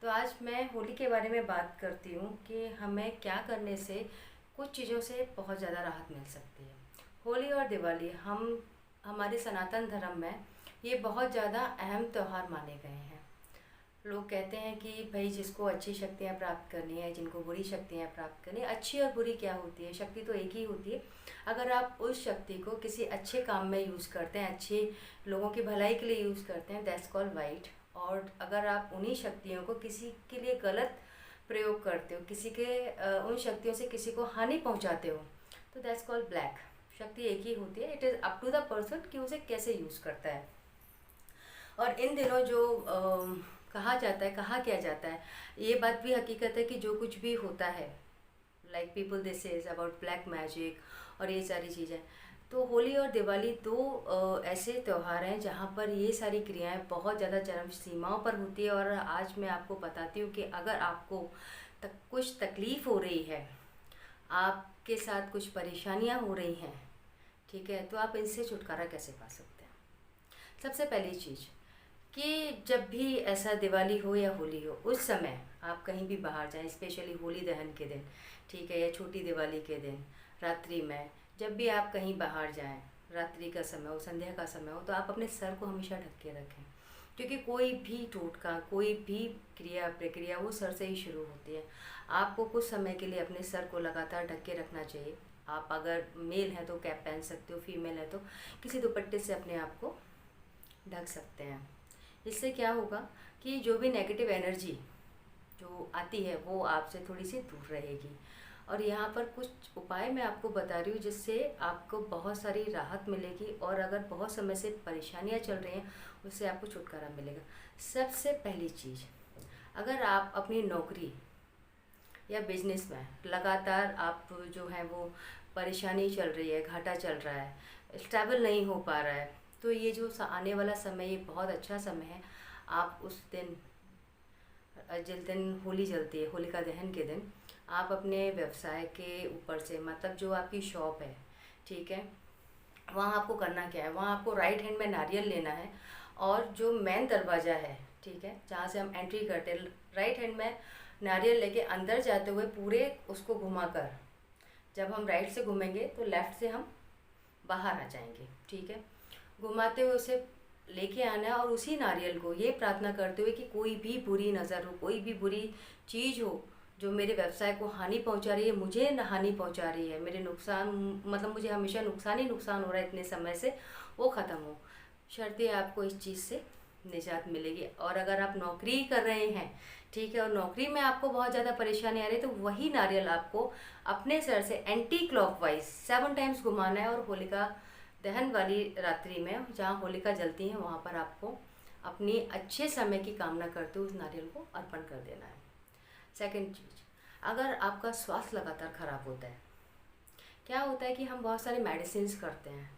तो आज मैं होली के बारे में बात करती हूँ कि हमें क्या करने से कुछ चीज़ों से बहुत ज़्यादा राहत मिल सकती है। होली और दिवाली हम हमारे सनातन धर्म में ये बहुत ज़्यादा अहम त्यौहार माने गए हैं। लोग कहते हैं कि भाई जिसको अच्छी शक्तियाँ प्राप्त करनी है, जिनको बुरी शक्तियाँ प्राप्त करनी है। अच्छी और बुरी क्या होती है? शक्ति तो एक ही होती है। अगर आप उस शक्ति को किसी अच्छे काम में यूज़ करते हैं, अच्छे लोगों की भलाई के लिए यूज़ करते हैं, दैट्स कॉल्ड वाइट। और अगर आप उन्हीं शक्तियों को किसी के लिए गलत प्रयोग करते हो, किसी के उन शक्तियों से किसी को हानि पहुंचाते हो, तो दैट्स कॉल्ड ब्लैक। शक्ति एक ही होती है। It is up to the person कि उसे कैसे यूज़ करता है। और इन दिनों जो कहा जाता है, कहा क्या जाता है, ये बात भी हकीकत है कि जो कुछ भी होता है, like people this is about black magic और ये सारी चीज़ें। तो होली और दिवाली दो ऐसे त्यौहार हैं जहाँ पर ये सारी क्रियाएं बहुत ज़्यादा चरम सीमाओं पर होती है। और आज मैं आपको बताती हूँ कि अगर आपको कुछ तकलीफ़ हो रही है, आपके साथ कुछ परेशानियाँ हो रही हैं, ठीक है, तो आप इनसे छुटकारा कैसे पा सकते हैं। सबसे पहली चीज़ कि जब भी ऐसा दिवाली हो या होली हो, उस समय आप कहीं भी बाहर जाएं, स्पेशली होली दहन के दिन, ठीक है, या छोटी दिवाली के दिन रात्रि में, जब भी आप कहीं बाहर जाएं, रात्रि का समय हो, संध्या का समय हो, तो आप अपने सर को हमेशा ढक के रखें। क्योंकि कोई भी टोटका, कोई भी क्रिया प्रक्रिया वो सर से ही शुरू होती है। आपको कुछ समय के लिए अपने सर को लगातार ढक के रखना चाहिए। आप अगर मेल हैं तो कैप पहन सकते हो, फीमेल है तो किसी दुपट्टे से अपने आप को ढक सकते हैं। इससे क्या होगा कि जो भी नेगेटिव एनर्जी जो आती है वो आपसे थोड़ी सी दूर रहेगी। और यहाँ पर कुछ उपाय मैं आपको बता रही हूँ जिससे आपको बहुत सारी राहत मिलेगी। और अगर बहुत समय से परेशानियाँ चल रही हैं, उससे आपको छुटकारा मिलेगा। सबसे पहली चीज़, अगर आप अपनी नौकरी या बिजनेस में लगातार आप जो है वो परेशानी चल रही है, घाटा चल रहा है, स्टेबल नहीं हो पा रहा है, तो ये जो आने वाला समय ये बहुत अच्छा समय है। आप उस दिन, जिस दिन होली जलती है, होलिका दहन के दिन, आप अपने व्यवसाय के ऊपर से, मतलब जो आपकी शॉप है, ठीक है, वहाँ आपको करना क्या है, वहाँ आपको राइट हैंड में नारियल लेना है। और जो मेन दरवाज़ा है, ठीक है, जहाँ से हम एंट्री करते हैं, राइट हैंड में नारियल लेके अंदर जाते हुए पूरे उसको घुमाकर, जब हम राइट से घूमेंगे तो लेफ़्ट से हम बाहर आ जाएंगे, ठीक है। घुमाते हुए उसे लेके आना है और उसी नारियल को ये प्रार्थना करते हुए कि कोई भी बुरी नज़र हो, कोई भी बुरी चीज़ हो जो मेरे व्यवसाय को हानि पहुंचा रही है, मुझे न हानि पहुंचा रही है, मेरे नुकसान, मतलब मुझे हमेशा नुकसान ही नुकसान हो रहा है इतने समय से, वो ख़त्म हो। शर्ते आपको इस चीज़ से निजात मिलेगी। और अगर आप नौकरी कर रहे हैं, ठीक है, और नौकरी में आपको बहुत ज़्यादा परेशानी आ रही है, तो वही नारियल आपको अपने सर से एंटी क्लॉकवाइज 7 टाइम्स घुमाना है। और होलिका दहन वाली रात्रि में जहाँ होलिका जलती है, वहाँ पर आपको अपनी अच्छे समय की कामना करते हुए उस नारियल को अर्पण कर देना है। सेकंड चीज़, अगर आपका स्वास्थ्य लगातार ख़राब होता है, क्या होता है कि हम बहुत सारे मेडिसिन करते हैं,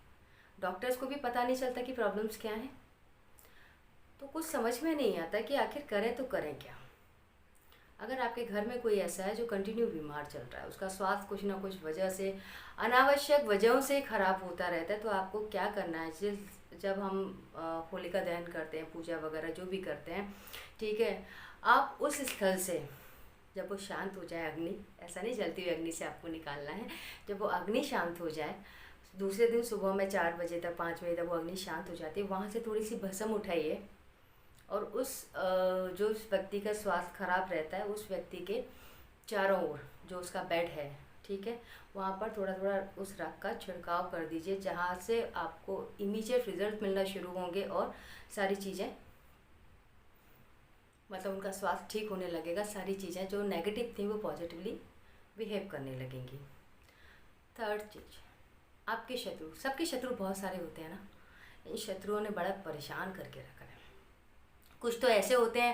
डॉक्टर्स को भी पता नहीं चलता कि प्रॉब्लम्स क्या हैं, तो कुछ समझ में नहीं आता कि आखिर करें तो करें क्या। अगर आपके घर में कोई ऐसा है जो कंटिन्यू बीमार चल रहा है, उसका स्वास्थ्य कुछ ना कुछ वजह से, अनावश्यक वजहों से ख़राब होता रहता है, तो आपको क्या करना है, जब हम होलिका दहन करते हैं, पूजा वगैरह जो भी करते हैं, ठीक है, आप उस स्थल से, जब वो शांत हो जाए अग्नि, ऐसा नहीं जलती हुई अग्नि से आपको निकालना है, जब वो अग्नि शांत हो जाए, दूसरे दिन सुबह में 4 बजे तक, 5 बजे तक वो अग्नि शांत हो जाती है, वहाँ से थोड़ी सी भस्म उठाइए और उस जो उस व्यक्ति का स्वास्थ्य खराब रहता है, उस व्यक्ति के चारों ओर जो उसका बेड है, ठीक है, वहाँ पर थोड़ा थोड़ा उस राख का छिड़काव कर दीजिए, जहाँ से आपको इमीडिएट रिजल्ट मिलना शुरू होंगे और सारी चीज़ें, मतलब उनका स्वास्थ्य ठीक होने लगेगा। सारी चीज़ें जो नेगेटिव थी वो पॉजिटिवली बिहेव करने लगेंगी। थर्ड चीज़, आपके शत्रु, सबके शत्रु बहुत सारे होते हैं ना, इन शत्रुओं ने बड़ा परेशान करके रखा है। कुछ तो ऐसे होते हैं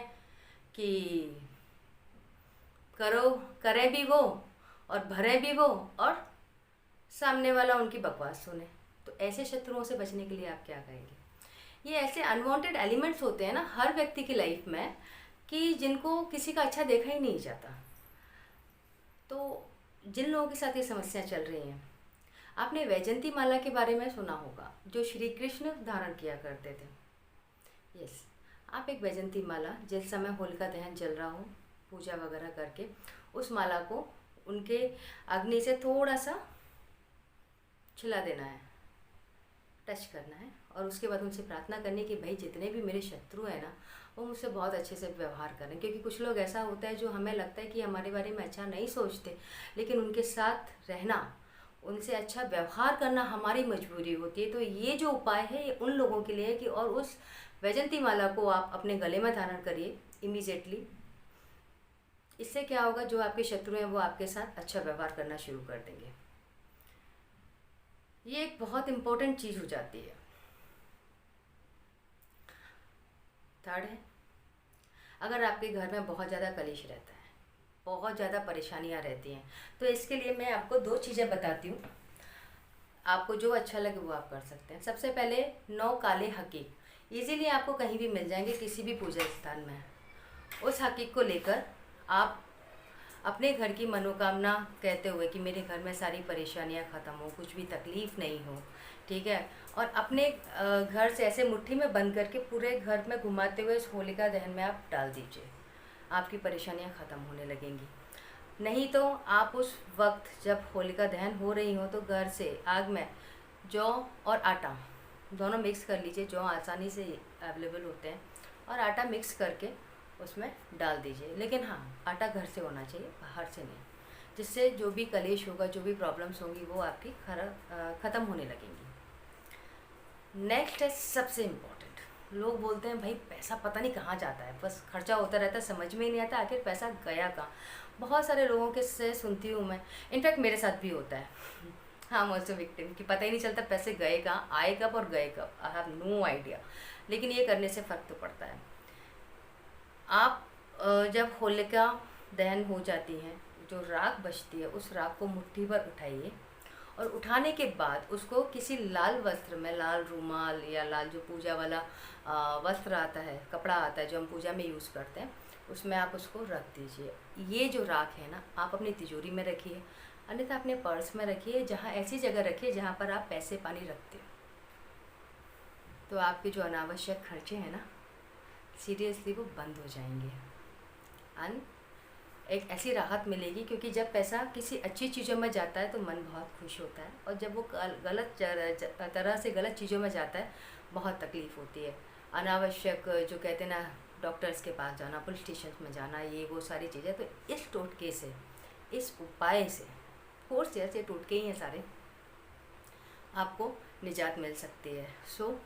कि करो, करें भी वो और भरे भी वो, और सामने वाला उनकी बकवास सुने। तो ऐसे शत्रुओं से बचने के लिए आप क्या करेंगे। ये ऐसे अनवांटेड एलिमेंट्स होते हैं ना हर व्यक्ति की लाइफ में, कि जिनको किसी का अच्छा देखा ही नहीं जाता। तो जिन लोगों के साथ ये समस्या चल रही हैं, आपने वैजंती माला के बारे में सुना होगा, जो श्री कृष्ण धारण किया करते थे। यस, आप एक वैजंती माला, जिस समय होलिका दहन चल रहा हो पूजा वगैरह करके, उस माला को उनके अग्नि से थोड़ा सा छिला देना है, टच करना है, और उसके बाद उनसे प्रार्थना करनी कि भाई जितने भी मेरे शत्रु हैं ना, वो मुझसे बहुत अच्छे से व्यवहार करें। क्योंकि कुछ लोग ऐसा होता है जो हमें लगता है कि हमारे बारे में अच्छा नहीं सोचते, लेकिन उनके साथ रहना, उनसे अच्छा व्यवहार करना हमारी मजबूरी होती है। तो ये जो उपाय है ये उन लोगों के लिए है कि, और उस वैजंती माला को आप अपने गले में धारण करिए इमीडिएटली। इससे क्या होगा, जो आपके शत्रु हैं वो आपके साथ अच्छा व्यवहार करना शुरू कर देंगे। ये एक बहुत इम्पोर्टेंट चीज़ हो जाती है। थर्ड है, अगर आपके घर में बहुत ज़्यादा कलेश रहता है, बहुत ज़्यादा परेशानियाँ रहती हैं, तो इसके लिए मैं आपको 2 चीज़ें बताती हूँ। आपको जो अच्छा लगे वो आप कर सकते हैं। सबसे पहले 9 काले हकीक इजीली आपको कहीं भी मिल जाएंगे, किसी भी पूजा स्थान में। उस हकीक को लेकर आप अपने घर की मनोकामना कहते हुए कि मेरे घर में सारी परेशानियां ख़त्म हो, कुछ भी तकलीफ़ नहीं हो, ठीक है, और अपने घर से ऐसे मुट्ठी में बंद करके पूरे घर में घुमाते हुए इस होलिका दहन में आप डाल दीजिए। आपकी परेशानियां ख़त्म होने लगेंगी। नहीं तो आप उस वक्त जब होलिका दहन हो रही हो तो घर से आग में जौ और आटा दोनों मिक्स कर लीजिए। जौ आसानी से अवेलेबल होते हैं, और आटा मिक्स करके उसमें डाल दीजिए। लेकिन हाँ, आटा घर से होना चाहिए, बाहर से नहीं, जिससे जो भी कलेश होगा, जो भी प्रॉब्लम्स होंगी, वो आपकी ख़त्म होने लगेंगी। नेक्स्ट है सबसे इम्पोर्टेंट। लोग बोलते हैं भाई पैसा पता नहीं कहाँ जाता है, बस खर्चा होता रहता है, समझ में ही नहीं आता आखिर पैसा गया कहाँ। बहुत सारे लोगों के से सुनती हूँ मैं, इनफैक्ट मेरे साथ भी होता है। हाँ, ऑल्सो विक्टिम, कि पता ही नहीं चलता पैसे गए कहाँ, आए कब और गए कब। I have no idea. लेकिन ये करने से फ़र्क तो पड़ता है। आप जब होलिका दहन हो जाती है, जो राख बचती है, उस राख को मुट्ठी भर उठाइए, और उठाने के बाद उसको किसी लाल वस्त्र में, लाल रुमाल या लाल जो पूजा वाला वस्त्र आता है, कपड़ा आता है जो हम पूजा में यूज़ करते हैं, उसमें आप उसको रख दीजिए। ये जो राख है ना, आप अपनी तिजोरी में रखिए, अन्यथा अपने पर्स में रखिए, जहाँ ऐसी जगह रखिए जहाँ पर आप पैसे पानी रखते हो। तो आपके जो अनावश्यक खर्चे हैं ना, सीरियसली वो बंद हो जाएंगे, एंड एक ऐसी राहत मिलेगी। क्योंकि जब पैसा किसी अच्छी चीज़ों में जाता है तो मन बहुत खुश होता है, और जब वो गलत तरह से गलत चीज़ों में जाता है, बहुत तकलीफ़ होती है। अनावश्यक जो कहते हैं ना, डॉक्टर्स के पास जाना, पुलिस स्टेशन में जाना, ये वो सारी चीज़ें। तो इस टोटके से, इस उपाय से, फोर्स जैसे टोटके ही हैं सारे, आपको निजात मिल सकती है। So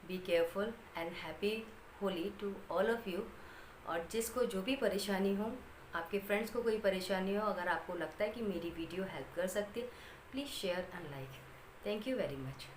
be careful and happy Holi to all of you. और जिसको जो भी परेशानी हो, आपके फ्रेंड्स को कोई परेशानी हो, अगर आपको लगता है कि मेरी वीडियो हेल्प कर सकती है, please share and like. Thank you very much.